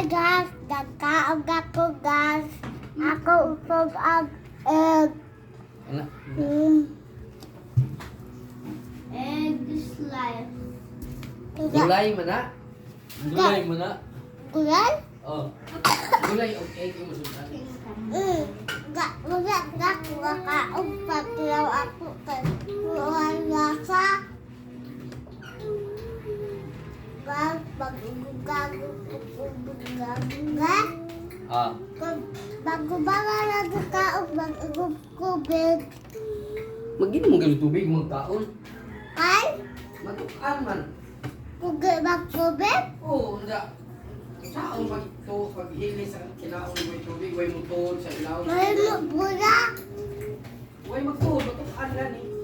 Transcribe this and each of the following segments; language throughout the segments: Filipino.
gas, nagkaog ako gas. Ako usog ang egg. Ano? Egg slime. Gulay mo na? Gulay mo na? Gulay? Oh. Gulay o egg yung masudan. Gulay na kumakaog patilaw ako kay lasa. Ah. Bago ba nga nagkakaog mag-igog kubig? Mag-inom mo ganun tubig, magkaon. Ay? Matukan man. Kugay mag-kubig? Oo, hindi. Saan pag ito, pag hili sa kinaon mo yung tubig, huwag mong tuhod sa ilaw. May bula? Huwag magtuhod, matukan lang eh.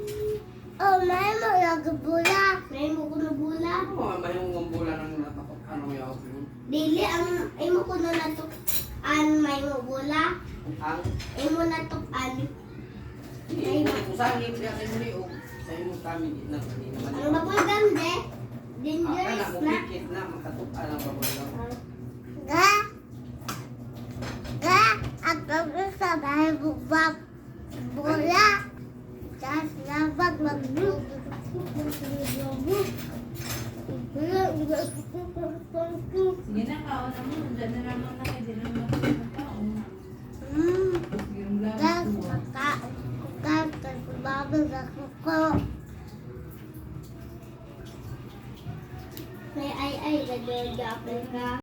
Oh, may mo nagbula. May mo ko nabula? Ano may yung bola ng natatukan mo yaw yun? Dili, ang imo ko na natukan may mo bula. Ang? Imo natukan. Hindi, kung saan hindi kaya sa'yo muli o sa imo kami, hindi naman. Ang baboy gande, dangerous Akala mo na. pikit na, makatukan ang baboy lang. Ga? Ako sa bahay bubak. Bula. Tapos labag maglug. Sige na, kaon na mo. Diyan na naman na kayo. Diyan na naman kaon. Yung Gas, lang tuwa. gas, kasi babag ako ko. May ay, nag-gapin ka.